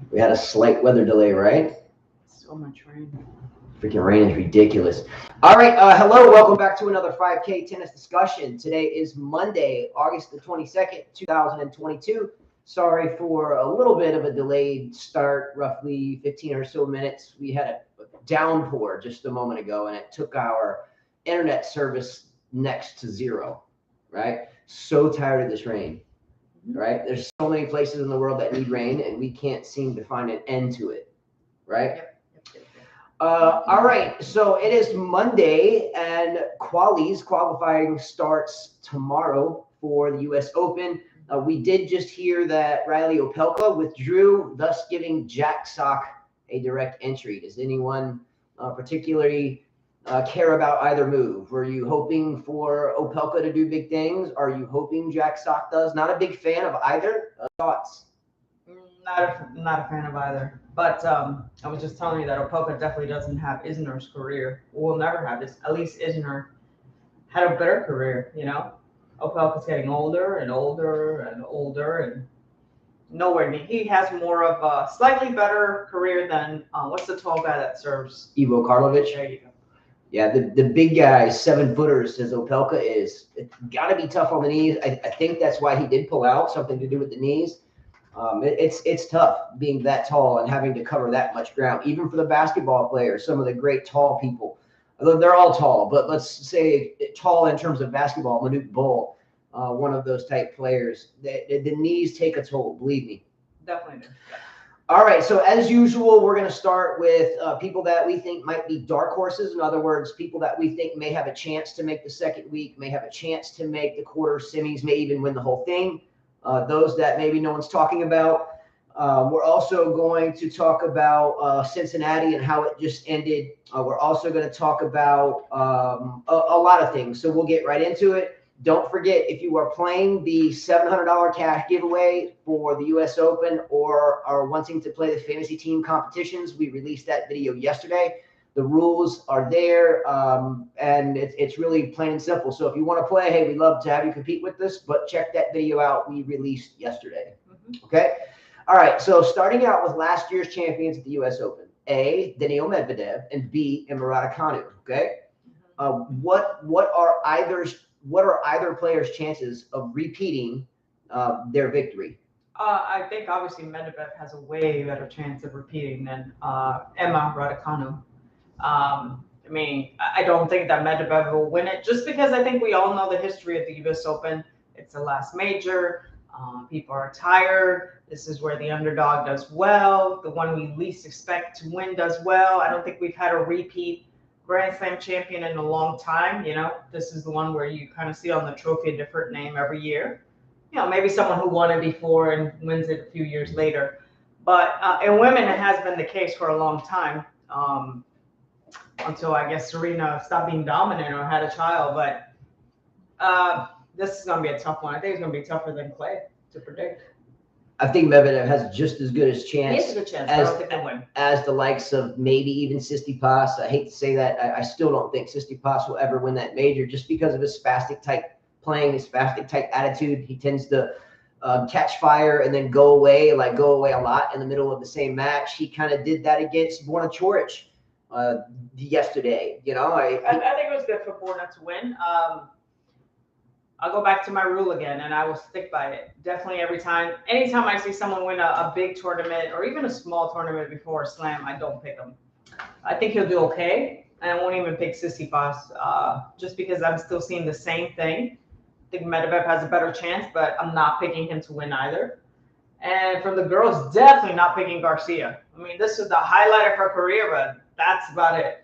We had a slight weather delay, right? So much rain. Freaking rain is ridiculous. All right, hello, welcome back to another 5K tennis discussion. Today is Monday, August the 22nd, 2022. Sorry for a little bit of a delayed start, roughly 15 or so minutes. We had a downpour just a moment ago, and it took our internet service next to zero, right? So tired of this rain, right? There's so many places in the world that need rain, and we can't seem to find an end to it, right? Yep. All right, so it is Monday, and qualifying starts tomorrow for the U.S. Open. We did just hear that Riley Opelka withdrew, thus giving Jack Sock a direct entry. Does anyone particularly care about either move? Were you hoping for Opelka to do big things? Are you hoping Jack Sock does? Not a big fan of either. Thoughts? Not a fan of either. But I was just telling you that Opelka definitely doesn't have Isner's career. Will never have this. At least Isner had a better career, you know. Opelka's getting older and older and older, and nowhere near. He has more of a slightly better career than what's the tall guy that serves? Ivo Karlovic. There you go. Yeah, the big guy, 7-footers, as Opelka is. It's got to be tough on the knees. I think that's why he did pull out, something to do with the knees. It's tough being that tall and having to cover that much ground, even for the basketball players, some of the great tall people. They're all tall, but let's say tall in terms of basketball. Manute Bol, one of those type players. The knees take a toll, believe me. Definitely do. All right, so as usual, we're going to start with people that we think might be dark horses. In other words, people that we think may have a chance to make the second week, may have a chance to make the quarter semis, may even win the whole thing. Those that maybe no one's talking about. We're also going to talk about Cincinnati and how it just ended. We're also going to talk about a lot of things. So we'll get right into it. Don't forget, if you are playing the $700 cash giveaway for the U.S. Open or are wanting to play the fantasy team competitions, we released that video yesterday. The rules are there, and it's really plain and simple. So if you want to play, hey, we'd love to have you compete with us, but check that video out we released yesterday. Okay? All right, so starting out with last year's champions at the U.S. Open, A, Daniil Medvedev, and B, Radicanu. Okay? What are either player's chances of repeating their victory? I think obviously Medvedev has a way better chance of repeating than Emma Raducanu. I mean, I don't think that Medvedev will win it just because I think we all know the history of the U.S. Open. It's the last major. People are tired. This is where the underdog does well. The one we least expect to win does well. I don't think we've had a repeat Grand Slam champion in a long time. You know, this is the one where you kind of see on the trophy a different name every year. You know, maybe someone who won it before and wins it a few years later. But in women, it has been the case for a long time. Until I guess Serena stopped being dominant or had a child. But this is going to be a tough one. I think it's going to be tougher than Clay to predict. I think Medvedev has just as good a chance. He has a good chance. I don't think he'll win. As the likes of maybe even Tsitsipas. I hate to say that. I still don't think Tsitsipas will ever win that major just because of his spastic type playing, his spastic type attitude. He tends to catch fire and then go away a lot in the middle of the same match. He kind of did that against Borna Coric yesterday. You know, I think it was good for Borna to win. I'll go back to my rule again, and I will stick by it. Definitely anytime I see someone win a big tournament or even a small tournament before a slam, I don't pick him. I think he'll do okay, and I won't even pick Tsitsipas just because I'm still seeing the same thing. I think Medvedev has a better chance, but I'm not picking him to win either. And from the girls, definitely not picking Garcia. I mean, this is the highlight of her career, but that's about it.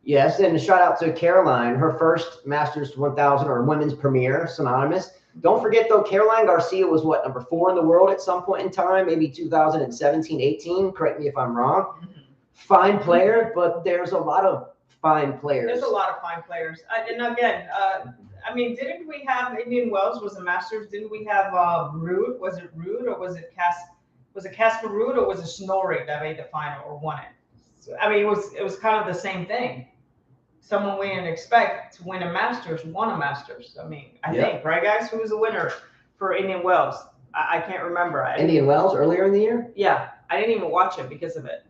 Yes, and a shout out to Caroline, her first Masters 1000 or women's premier, synonymous. Don't forget, though, Caroline Garcia was what, number 4 in the world at some point in time, maybe 2017, 18. Correct me if I'm wrong. Fine player, but there's a lot of fine players. There's a lot of fine players. And again, I mean, didn't we have Indian Wells was a Masters? Didn't we have Ruud? Was it Ruud or was it Casper Ruud or was it Snorri that made the final or won it? So, I mean, it was kind of the same thing. Someone we didn't expect to win a Masters won a Masters. I mean, I think, right, guys? Who was the winner for Indian Wells? I can't remember. Indian Wells earlier in the year? Yeah. I didn't even watch it because of it.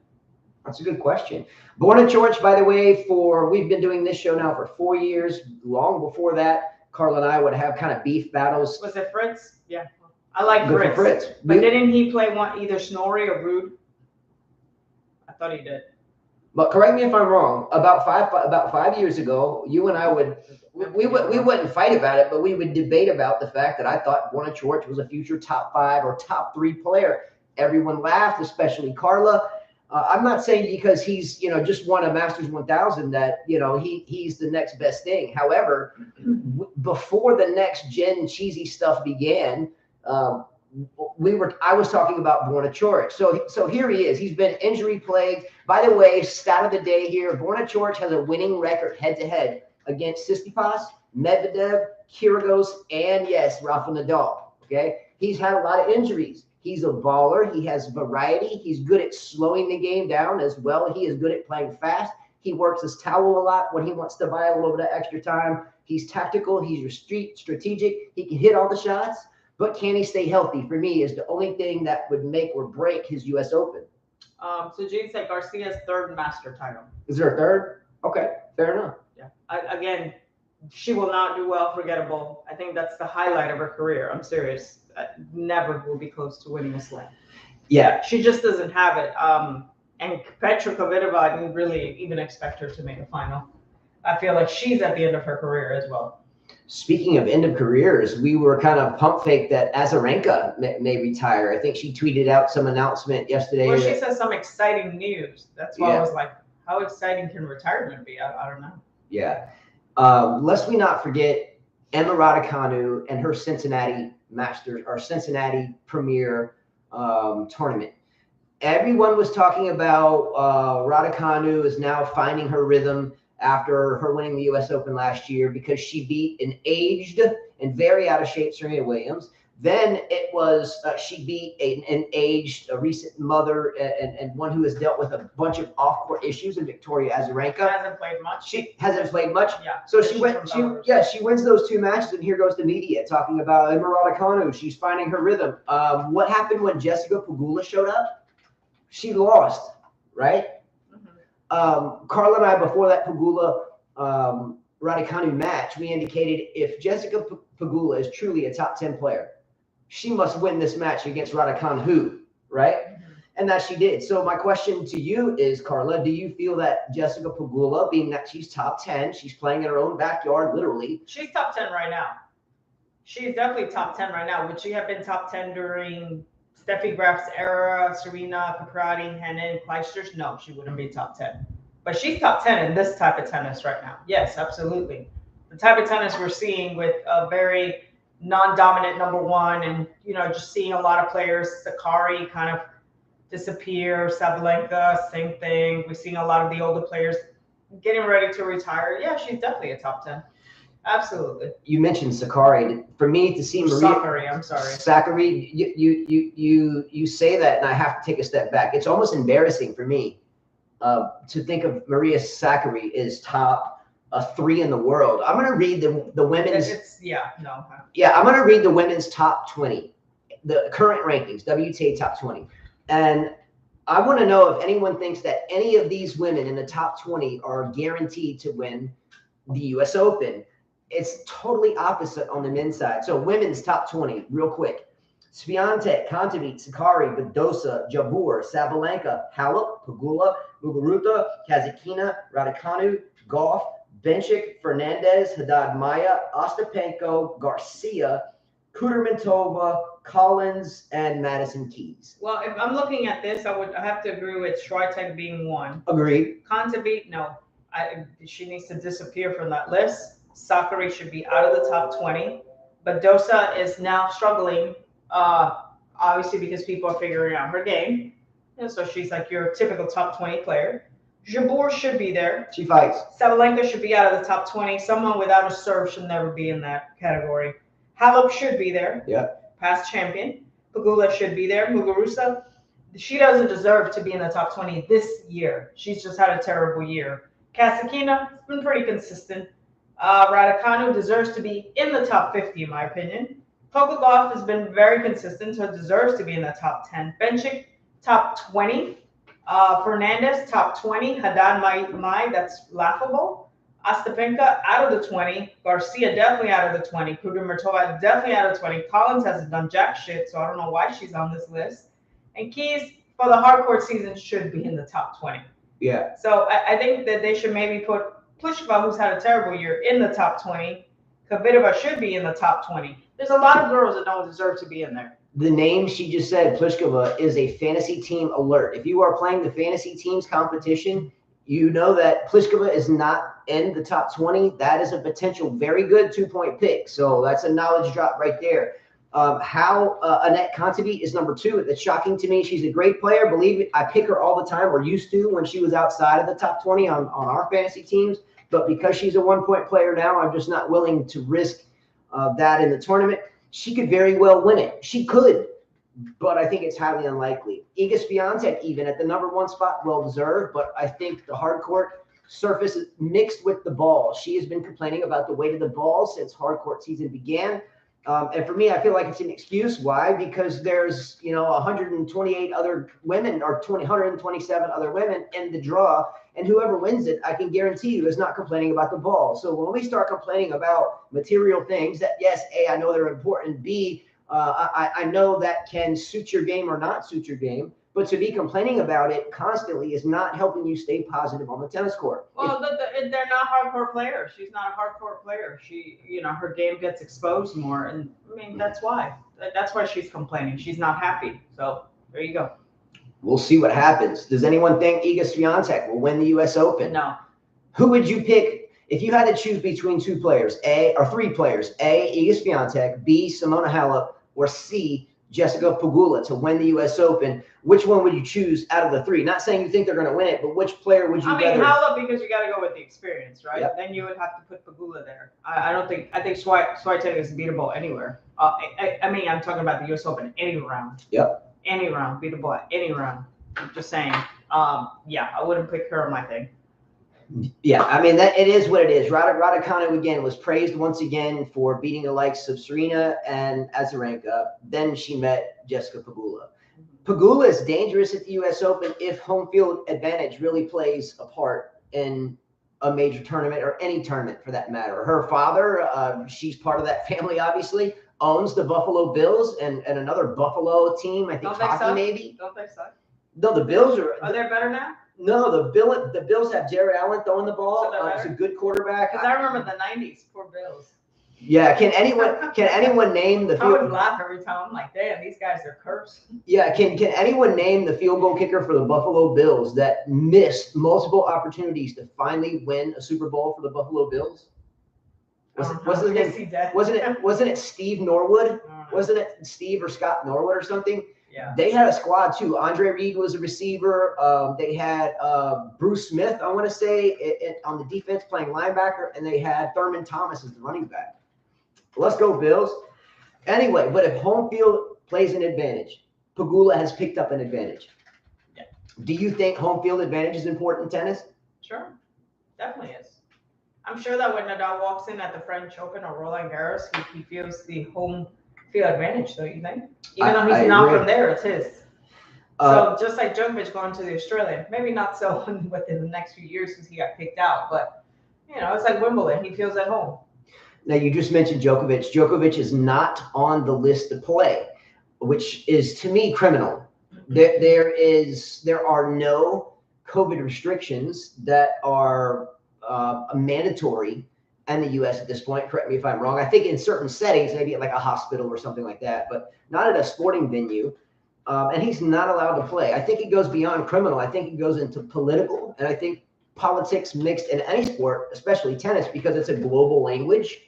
That's a good question. Born in George, by the way, we've been doing this show now for 4 years. Long before that, Carla and I would have kind of beef battles. Was it Fritz? Yeah. I like Good for Fritz. Fritz. But didn't he play either Snorri or Rude? I thought he did. But correct me if I'm wrong. About 5 years ago, you and I we wouldn't fight about it, but we would debate about the fact that I thought Borna George was a future top 5 or top 3 player. Everyone laughed, especially Carla. I'm not saying because he's just won a Masters 1000 that he's the next best thing. However, before the next gen cheesy stuff began, I was talking about Borna Coric. So here he is. He's been injury plagued. By the way, stat of the day here: Borna Coric has a winning record head-to-head against Tsitsipas, Medvedev, Kyrgios, and yes, Rafa Nadal. Okay, he's had a lot of injuries. He's a baller. He has variety. He's good at slowing the game down as well. He is good at playing fast. He works his towel a lot when he wants to buy a little bit of extra time. He's tactical. He's strategic. He can hit all the shots. But can he stay healthy? For me, is the only thing that would make or break his U.S. Open. So Gene said Garcia's 3rd master title. Is there a 3rd? Okay, fair enough. Yeah. Again, she will not do well. Forgettable. I think that's the highlight of her career. I'm serious. Never will be close to winning a slam. Yeah. She just doesn't have it. And Petra Kvitova, I didn't really even expect her to make a final. I feel like she's at the end of her career as well. Speaking of end of careers, we were kind of pump fake that Azarenka may retire. I think she tweeted out some announcement yesterday. Well, she says some exciting news. That's why I was like, how exciting can retirement be? I don't know. Yeah. Lest we not forget Emma Radicanu and her Cincinnati Masters or Cincinnati Premier tournament. Everyone was talking about Radicanu is now finding her rhythm after her winning the U.S. Open last year because she beat an aged and very out of shape Serena Williams. Then it was she beat an aged, a recent mother and one who has dealt with a bunch of off-court issues in Victoria Azarenka. Hasn't played much. She hasn't played much. Yeah. So she wins those 2 matches, and here goes the media talking about Emma Raducanu. She's finding her rhythm. What happened when Jessica Pegula showed up? She lost, right? Carla and I, before that Pegula Raducanu match, we indicated if Jessica Pegula is truly a top 10 player, she must win this match against Raducanu, right? And that she did. So my question to you is, Carla, do you feel that Jessica Pegula, being that she's top 10, she's playing in her own backyard, literally. She's top 10 right now. She's definitely top 10 right now. Would she have been top 10 during Steffi Graf's era, Serena, Capriati, Henin, Clijsters? No, she wouldn't be top 10. But she's top 10 in this type of tennis right now. Yes, absolutely. The type of tennis we're seeing with a very non-dominant number 1 and, just seeing a lot of players, Sakari kind of disappear, Sabalenka, same thing. We've seen a lot of the older players getting ready to retire. Yeah, she's definitely a top 10. Absolutely. You mentioned Sakari. For me to see Maria Sakari, I'm sorry. Sakari, you say that, and I have to take a step back. It's almost embarrassing for me to think of Maria Sakkari as top 3 in the world. I'm going to read the women's. I'm going to read the women's top 20, the current rankings, WTA top 20, and I want to know if anyone thinks that any of these women in the top 20 are guaranteed to win the U.S. Open. It's totally opposite on the men's side. So women's top 20, real quick. Swiatek, Kontaveit, Sakari, Badosa, Jabeur, Sabalenka, Halep, Pegula, Muguruza, Kasatkina, Raducanu, Gauff, Bencic, Fernandez, Haddad Maia, Ostapenko, Garcia, Kudermetova, Collins, and Madison Keys. Well, if I'm looking at this, I have to agree with Swiatek being 1. Agreed. Kontaveit, no. She needs to disappear from that list. Sakari should be out of the top 20. Badosa is now struggling, obviously because people are figuring out her game. And so she's like your typical top 20 player. Jabeur should be there. She fights. Sabalenka should be out of the top 20. Someone without a serve should never be in that category. Halep should be there. Yeah. Past champion. Pegula should be there. Muguruza, she doesn't deserve to be in the top 20 this year. She's just had a terrible year. Kasatkina has been pretty consistent. Radicanu deserves to be in the top 50, in my opinion. Gauff has been very consistent, so deserves to be in the top 10. Bencic, top 20. Fernandez, top 20. Haddad Mai, that's laughable. Ostapenko out of the 20. Garcia definitely out of the 20. Kudermetova definitely out of 20. Collins hasn't done jack shit, so I don't know why she's on this list. And Keys, for the hardcourt season, should be in the top 20. Yeah. So I think that they should maybe put Pliskova, who's had a terrible year, in the top 20. Kvitova should be in the top 20. There's a lot of girls that don't deserve to be in there. The name she just said, Pliskova, is a fantasy team alert. If you are playing the fantasy teams competition, you know that Pliskova is not in the top 20. That is a potential very good 2-point pick. So that's a knowledge drop right there. How Annette Kontaveit is number 2. That's shocking to me. She's a great player. Believe it, I pick her all the time, or used to when she was outside of the top 20 on our fantasy teams. But because she's a 1-point player now, I'm just not willing to risk that in the tournament. She could very well win it. She could, but I think it's highly unlikely. Iga Swiatek, even at the number 1 spot, well deserved, but I think the hard court surface is mixed with the ball. She has been complaining about the weight of the ball since hard court season began. And for me, I feel like it's an excuse. Why? Because there's, 128 other women or 127 other women in the draw, and whoever wins it, I can guarantee you, is not complaining about the ball. So when we start complaining about material things that, yes, A, I know they're important. B, I know that can suit your game or not suit your game. But to be complaining about it constantly is not helping you stay positive on the tennis court. Well, they're not hardcore players. She's not a hardcore player. She, her game gets exposed more. And I mean, that's why. That's why she's complaining. She's not happy. So there you go. We'll see what happens. Does anyone think Iga Swiatek will win the U.S. Open? No. Who would you pick if you had to choose between 2 players, or 3 players? A, Iga Swiatek, B, Simona Halep, or C, Jessica Pegula to win the U.S. Open? Which one would you choose out of the 3? Not saying you think they're going to win it, but which player would you rather? Halep, because you got to go with the experience, right? Yep. Then you would have to put Pegula there. I think Swiatek is beatable anywhere. I'm talking about the U.S. Open any round. Yep. Any round, beatable at any round. I'm just saying. Yeah, I wouldn't pick her on my thing. Yeah, I mean, that it is what it is. Radicanu, again, was praised once again for beating the likes of Serena and Azarenka. Then she met Jessica Pegula. Pegula is dangerous at the U.S. Open if home field advantage really plays a part in a major tournament, or any tournament for that matter. Her father, she's part of that family, obviously, owns the Buffalo Bills and another Buffalo team. I think hockey, maybe. Don't they suck? No, the Bills are they better now? No, the Bills have Jared Allen throwing the ball. He's a good quarterback. Because I remember the '90s, poor Bills. Yeah, can anyone name the I would laugh every time. I'm like, damn, these guys are cursed. Yeah, can anyone name the field goal kicker for the Buffalo Bills that missed multiple opportunities to finally win a Super Bowl for the Buffalo Bills? Wasn't it Steve Norwood? Wasn't it Steve or Scott Norwood or something? Yeah. They had a squad too. Andre Reed was a receiver. They had Bruce Smith, I want to say, on the defense playing linebacker, and they had Thurman Thomas as the running back. Let's go, Bills. Anyway, but if home field plays an advantage, Pegula has picked up an advantage. Yeah. Do you think home field advantage is important in tennis? Sure. Definitely is. I'm sure that when Nadal walks in at the French Open or Roland Garros, he feels the home field advantage, don't you think? Even though he's not from there, it's his. So just like Djokovic going to the Australian, maybe not so within the next few years because he got picked out, but it's like Wimbledon. He feels at home. Now, you just mentioned Djokovic. Djokovic is not on the list to play, which is, to me, criminal. There are no COVID restrictions that are mandatory in the U.S. at this point. Correct me if I'm wrong. I think in certain settings, maybe at like a hospital or something like that, but not at a sporting venue. And he's not allowed to play. I think it goes beyond criminal. I think it goes into political. And I think politics mixed in any sport, especially tennis, because it's a global language,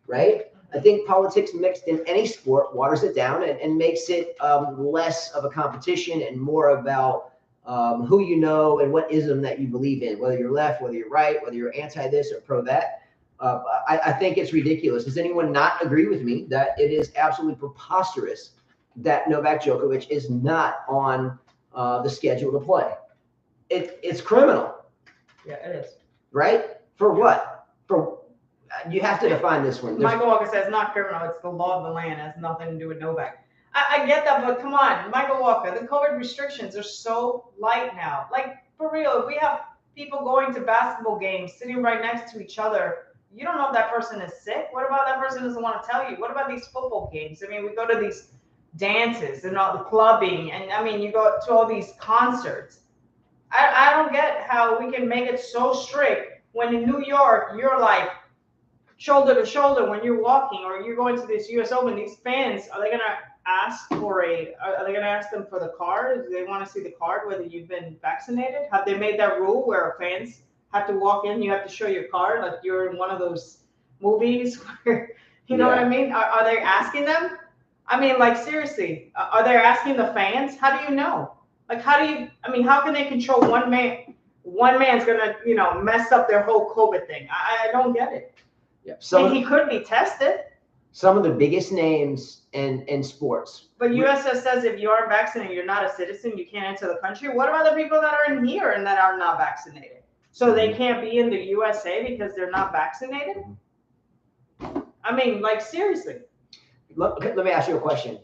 right? I think politics mixed in any sport waters it down and makes it less of a competition and more about who you know and what ism that you believe in, whether you're left, whether you're right, whether you're anti this or pro that. I think it's ridiculous. Does anyone not agree with me that it is absolutely preposterous that Novak Djokovic is not on the schedule to play? It's criminal. Yeah, it is. Right? For what? You have to define this one. Michael Walker says not criminal. It's the law of the land. It has nothing to do with Novak. I get that, but come on, Michael Walker, the COVID restrictions are so light now. Like, for real, if we have people going to basketball games, sitting right next to each other, you don't know if that person is sick. What about that person doesn't want to tell you? What about these football games? I mean, we go to these dances and all the clubbing, and I mean, you go to all these concerts. I don't get how we can make it so strict when in New York, you're like shoulder to shoulder when you're walking or you're going to this US Open. These fans, are they going to ask for are they going to ask them for the card? Do they want to see the card whether you've been vaccinated? Have they made that rule where fans have to walk in, you have to show your card like you're in one of those movies where, you know what I mean? Are they asking them? I mean, like, seriously, are they asking the fans? How do you know? Like, how can they control one man? One man's going to, mess up their whole COVID thing. I don't get it. Yeah. He could be tested. Some of the biggest names in sports. But USS says if you aren't vaccinated, you're not a citizen, you can't enter the country. What about the people that are in here and that are not vaccinated? So they can't be in the USA because they're not vaccinated? I mean, like, seriously. Let me ask you a question.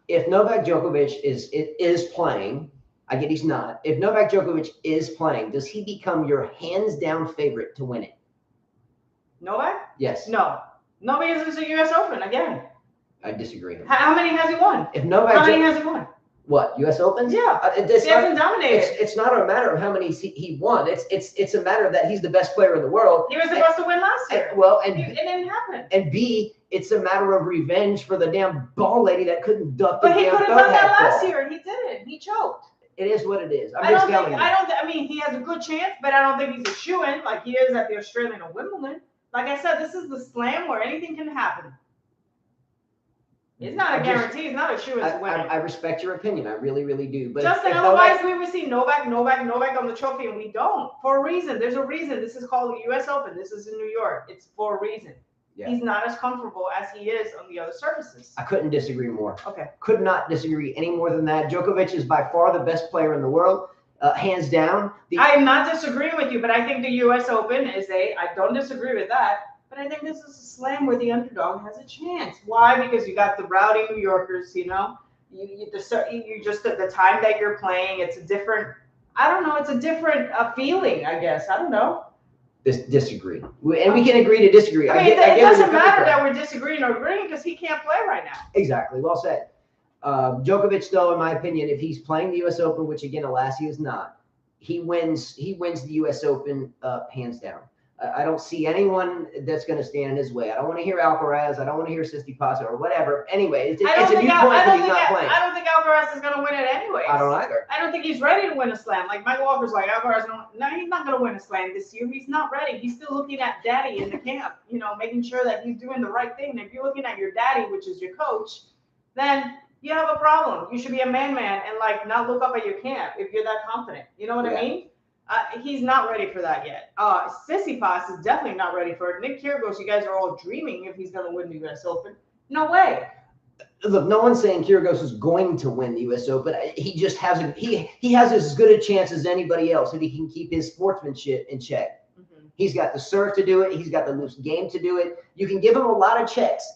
If Novak Djokovic is playing, I get he's not. If Novak Djokovic is playing, does he become your hands down favorite to win it? Novak? Yes. No. Nobody is the US Open again. I disagree. How many has he won? How many has he won? What, US Opens? Yeah. He hasn't dominated. It's not a matter of how many he won. It's a matter that he's the best player in the world. He was supposed to win last year. It didn't happen. And B, it's a matter of revenge for the damn ball lady that couldn't duck the damn. But he could have done that last year, and he didn't. He choked. It is what it is. I mean, he has a good chance, but I don't think he's a shoo-in like he is at the Australian or Wimbledon. Like I said, this is the slam where anything can happen. It's not a guarantee. It's not a shoo-in to win. I respect your opinion. I really, really do. But Justin, otherwise we would see Novak on the trophy, and we don't. For a reason. There's a reason. This is called the U.S. Open. This is in New York. It's for a reason. Yeah. He's not as comfortable as he is on the other surfaces. I couldn't disagree more. Okay. Could not disagree any more than that. Djokovic is by far the best player in the world, hands down. I am not disagreeing with you, but I think the U.S. Open I don't disagree with that, but I think this is a slam where the underdog has a chance. Why? Because you got the rowdy New Yorkers, you just at the time that you're playing, it's a different, I don't know, it's a different feeling, I guess. I don't know. Disagree. And we can agree to disagree. I mean, it doesn't matter that we're disagreeing or agreeing because he can't play right now. Exactly. Well said. Djokovic, though, in my opinion, if he's playing the U.S. Open, which again, alas, he is not, he wins the U.S. Open hands down. I don't see anyone that's going to stand in his way. I don't want to hear Alcaraz. I don't want to hear Tsitsipas or whatever. Anyway, it's a new point that he's not playing. I don't think Alcaraz is going to win it anyways. I don't either. I don't think he's ready to win a slam. Like Michael Walker's like, Alcaraz, no, he's not going to win a slam this year. He's not ready. He's still looking at daddy in the camp, making sure that he's doing the right thing. And if you're looking at your daddy, which is your coach, then you have a problem. You should be a man and not look up at your camp if you're that confident. You know what I mean? He's not ready for that yet. Tsitsipas is definitely not ready for it. Nick Kyrgios, you guys are all dreaming if he's going to win the U.S. Open. No way. Look, no one's saying Kyrgios is going to win the U.S. Open. He just hasn't. He has as good a chance as anybody else if he can keep his sportsmanship in check. Mm-hmm. He's got the serve to do it. He's got the loose game to do it. You can give him a lot of checks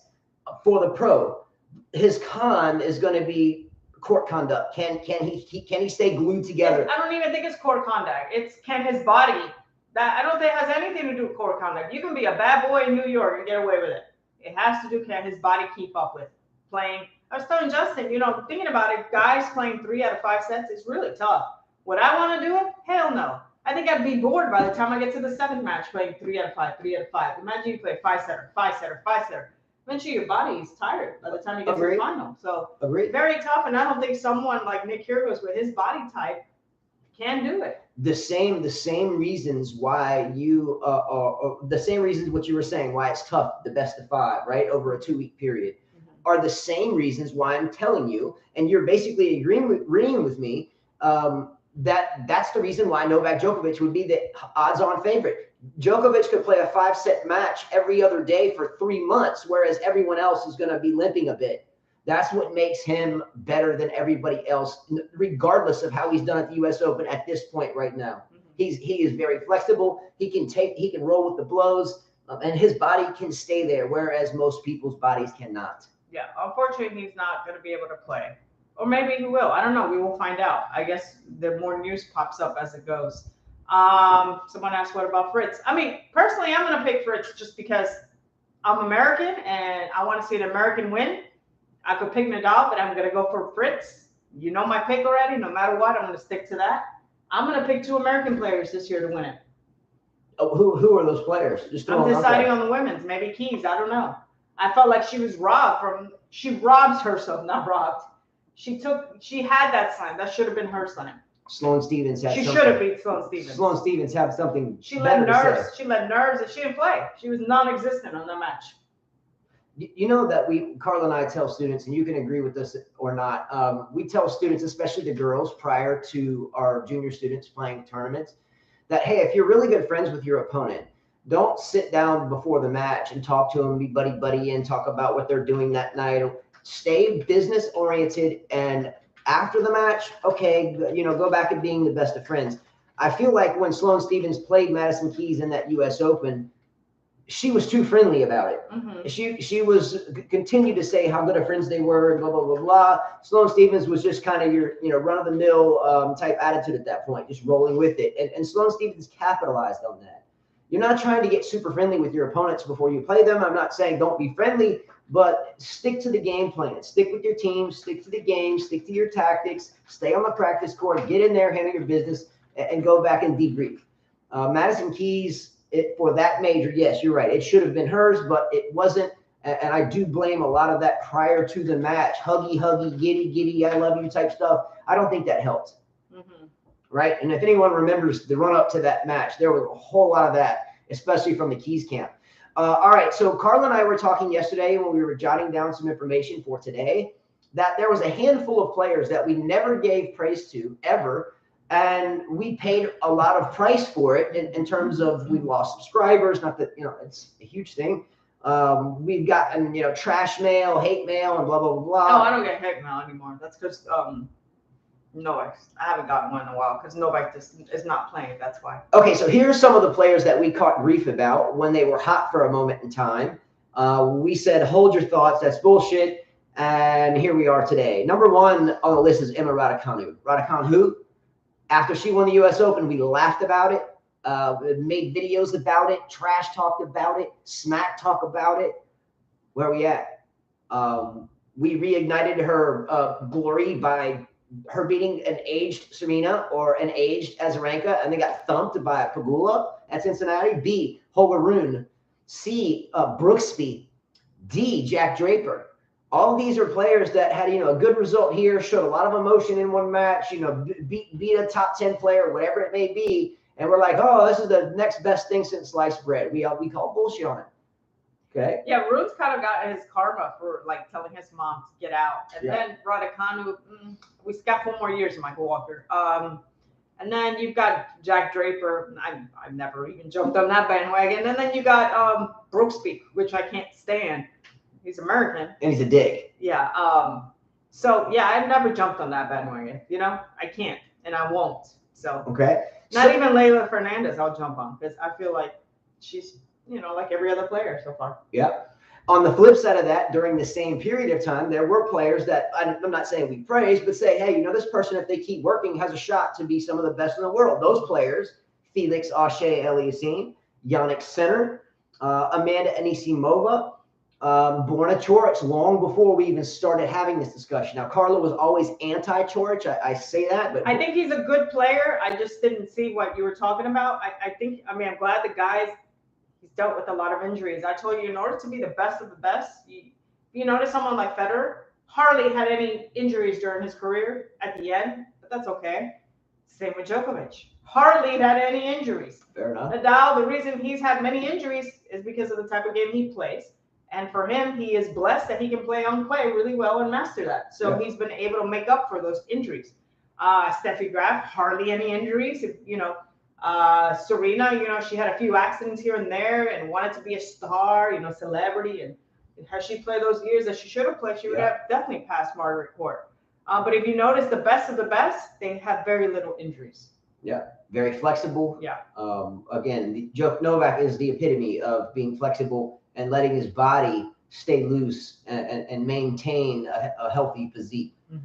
for the pro. His con is going to be court conduct. Can he stay glued together? I don't even think it's court conduct. It's can his body. That I don't think has anything to do with court conduct. You can be a bad boy in New York and get away with it. It has to do can his body keep up with playing. I was telling Justin, thinking about it, guys playing 3 out of 5 sets is really tough. Would I want to do it? Hell no. I think I'd be bored by the time I get to the 7th match playing 3 out of 5, 3 out of 5. Imagine you play 5-setter, 5-setter, 5-setter. Eventually your body is tired by the time you get to the final. So very tough, and I don't think someone like Nick Kyrgios with his body type can do it. The same reasons why the same reasons what you were saying why it's tough, the best of 5, right, over a 2-week period, are the same reasons why I'm telling you, and you're basically agreeing with me, that's the reason why Novak Djokovic would be the odds-on favorite. Djokovic could play a 5-set match every other day for 3 months, whereas everyone else is going to be limping a bit. That's what makes him better than everybody else, regardless of how he's done at the U.S. Open at this point right now. Mm-hmm. He is very flexible. He can roll with the blows, and his body can stay there, whereas most people's bodies cannot. Yeah, unfortunately, he's not going to be able to play. Or maybe he will. I don't know. We will find out. I guess the more news pops up as it goes. Someone asked, what about Fritz? I mean, personally, I'm going to pick Fritz just because I'm American and I want to see an American win. I could pick Nadal, but I'm going to go for Fritz. You know my pick already. No matter what, I'm going to stick to that. I'm going to pick 2 American players this year to win it. Oh, who are those players? Just I'm deciding on the women's. Maybe Keys. I don't know. I felt like she was robbed from. She robbed herself, not robbed. She had that slam. That should have been her slam. Sloane Stephens had. She should have beat Sloane Stephens. Sloane Stephens had something. She let nerves. She let nerves, and she didn't play. She was non-existent on that match. You know that Carla and I tell students, and you can agree with this or not. We tell students, especially the girls, prior to our junior students playing tournaments, that hey, if you're really good friends with your opponent, don't sit down before the match and talk to them, be buddy and talk about what they're doing that night. Stay business oriented, and after the match, okay, go back and being the best of friends. I feel like when Sloane Stephens played Madison Keys in that U.S. Open, she was too friendly about it. Mm-hmm. She was continued to say how good of friends they were and blah blah blah blah. Sloane Stephens was just kind of your run of the mill type attitude at that point, just rolling with it. And Sloane Stephens capitalized on that. You're not trying to get super friendly with your opponents before you play them. I'm not saying don't be friendly, but stick to the game plan. Stick with your team. Stick to the game. Stick to your tactics. Stay on the practice court. Get in there, handle your business, and go back and debrief. Madison Keys, for that major, yes, you're right. It should have been hers, but it wasn't. And I do blame a lot of that prior to the match. Huggy, giddy, I love you type stuff. I don't think that helped. Mm-hmm. Right? And if anyone remembers the run up to that match, there was a whole lot of that, especially from the Keys camp. All right. So Carla and I were talking yesterday when we were jotting down some information for today that there was a handful of players that we never gave praise to ever. And we paid a lot of price for it in terms of we lost subscribers. Not that, it's a huge thing. We've gotten, trash mail, hate mail, and blah, blah, blah, blah. No, I don't get hate mail anymore. That's because Novak. I haven't gotten one in a while because Novak just is not playing. That's why. Okay, so here's some of the players that we caught grief about when they were hot for a moment in time. We said, hold your thoughts. That's bullshit. And here we are today. Number 1 on the list is Emma Radicanu. Radicanu, after she won the U.S. Open, we laughed about it, made videos about it, trash talked about it, smack talk about it. Where are we at? We reignited her glory by her beating an aged Serena or an aged Azarenka, and they got thumped by Pegula at Cincinnati. B, Holger Rune. C, Brooksby. D, Jack Draper. All of these are players that had, a good result here, showed a lot of emotion in one match, beat a top 10 player, whatever it may be. And we're like, oh, this is the next best thing since sliced bread. We call bullshit on it. Okay. Yeah, Rude's kind of got his karma for telling his mom to get out. And then Radicanu, we got 4 more years of Michael Walker. And then you've got Jack Draper. I've never even jumped on that bandwagon. And then you got Brooksby, which I can't stand. He's American. And he's a dick. Yeah. So, yeah, I've never jumped on that bandwagon. I can't, and I won't. So, okay. Not even Leylah Fernandez I'll jump on because I feel like she's, like every other player so far. Yeah. On the flip side of that, during the same period of time, there were players that I'm not saying we praise, but say, hey, this person, if they keep working, has a shot to be some of the best in the world. Those players, Felix Auger-Aliassime, Yannick Sinner, Amanda Anisimova, Borna Coric, long before we even started having this discussion. Now, Carla was always anti-Coric. I say that, but I think he's a good player. I just didn't see what you were talking about. I'm glad the guy's he's dealt with a lot of injuries. I told you, in order to be the best of the best, you notice someone like Federer hardly had any injuries during his career at the end, but that's okay. Same with Djokovic. Hardly had any injuries. Fair enough. Nadal, the reason he's had many injuries is because of the type of game he plays. And for him, he is blessed that he can play on clay really well and master that. So he's been able to make up for those injuries. Steffi Graf, hardly any injuries. Serena, she had a few accidents here and there and wanted to be a star, celebrity. And had she played those years that she should have played, she would have definitely passed Margaret Court. But if you notice, the best of the best, they have very little injuries. Yeah, very flexible. Yeah. Again, Novak is the epitome of being flexible and letting his body stay loose and maintain a healthy physique. Mhm.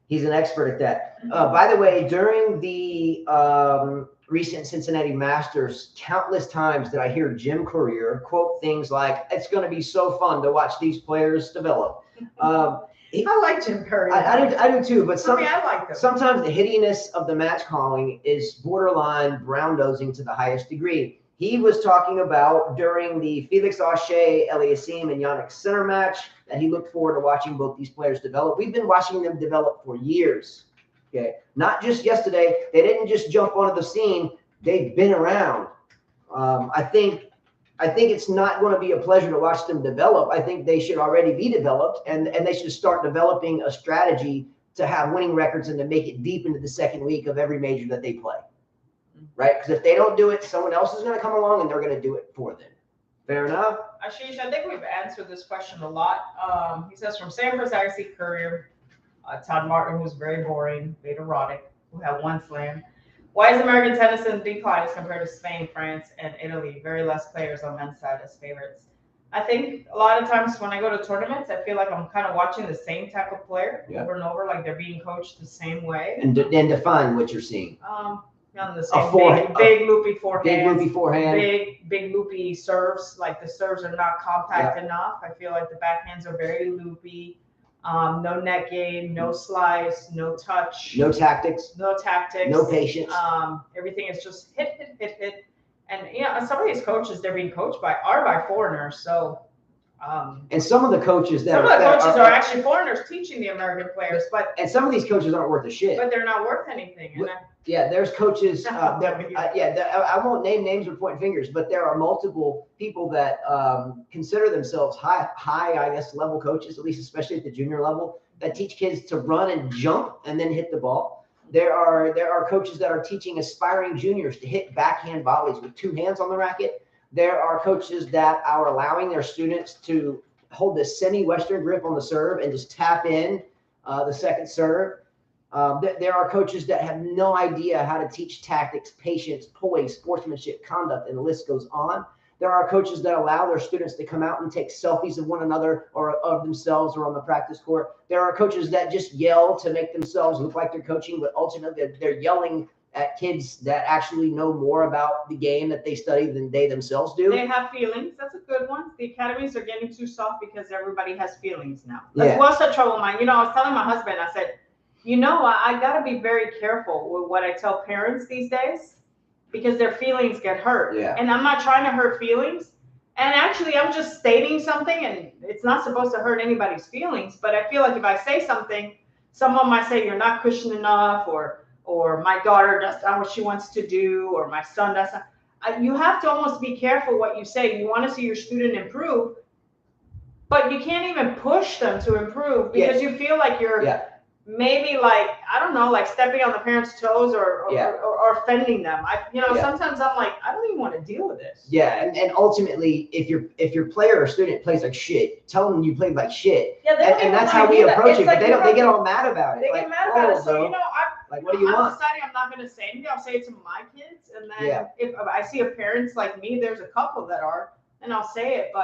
He's an expert at that. By the way, during the recent Cincinnati Masters, countless times did I hear Jim Courier quote things like, "It's going to be so fun to watch these players develop." I like Jim Curry. I do too, but I like them. sometimes the hittiness of the match calling is borderline brown nosing to the highest degree. He was talking about during the Felix Auger-Aliassime and Yannick Sinner match that he looked forward to watching both these players develop. We've been watching them develop for years. Okay, not just yesterday. They didn't just jump onto the scene. They've been around. I think it's not going to be a pleasure to watch them develop. I think they should already be developed, and they should start developing a strategy to have winning records and to make it deep into the second week of every major that they play. Right? Because if they don't do it, someone else is going to come along and they're going to do it for them. Fair enough? Ashish, I think we've answered this question a lot. He says, from San Francisco Courier, Todd Martin, who's very boring, Beta Roddick, who had one slam. Why is American tennis in decline as compared to Spain, France, and Italy? Very less players on men's side as favorites. I think a lot of times when I go to tournaments, I feel like I'm kind of watching the same type of player over and over, like they're being coached the same way. And define what you're seeing. On the same big loopy forehand, big loopy serves. Like the serves are not compact enough. I feel like the backhands are very loopy. No net game, no slice, no touch, no tactics, no patience. Everything is just hit. And some of these coaches they're being coached by are foreigners. So and some of the coaches are actually foreigners teaching the American players, and some of these coaches aren't worth a shit. But they're not worth anything. There's coaches. I won't name names or point fingers, but there are multiple people that consider themselves high, I guess, level coaches, at least especially at the junior level, that teach kids to run and jump and then hit the ball. There are coaches that are teaching aspiring juniors to hit backhand volleys with two hands on the racket. There are coaches that are allowing their students to hold this semi-Western grip on the serve and just tap in the second serve. There are coaches that have no idea how to teach tactics, patience, poise, sportsmanship, conduct, and the list goes on. There are coaches that allow their students to come out and take selfies of one another or of themselves or on the practice court. There are coaches that just yell to make themselves look like they're coaching, but ultimately they're yelling at kids that actually know more about the game that they study than they themselves do. They have feelings. That's a good one. The academies are getting too soft because everybody has feelings now. That's what's the trouble, man. I was telling my husband, I said, I got to be very careful with what I tell parents these days because their feelings get hurt. Yeah. And I'm not trying to hurt feelings. And actually, I'm just stating something, and it's not supposed to hurt anybody's feelings. But I feel like if I say something, someone might say you're not cushioned enough, or my daughter does not what she wants to do, or my son does not. You have to almost be careful what you say. You want to see your student improve, but you can't even push them to improve because you feel like you're maybe like stepping on the parents' toes or offending them. Sometimes I'm like, I don't even want to deal with this. Yeah, and ultimately, if your player or student plays like shit, tell them you played like shit. Yeah, and that's how we approach it. But they get all mad about it. They get mad about it. So what do you want? I'm deciding I'm not going to say anything. I'll say it to my kids, and then if I see a parents like me, there's a couple that are, and I'll say it, but.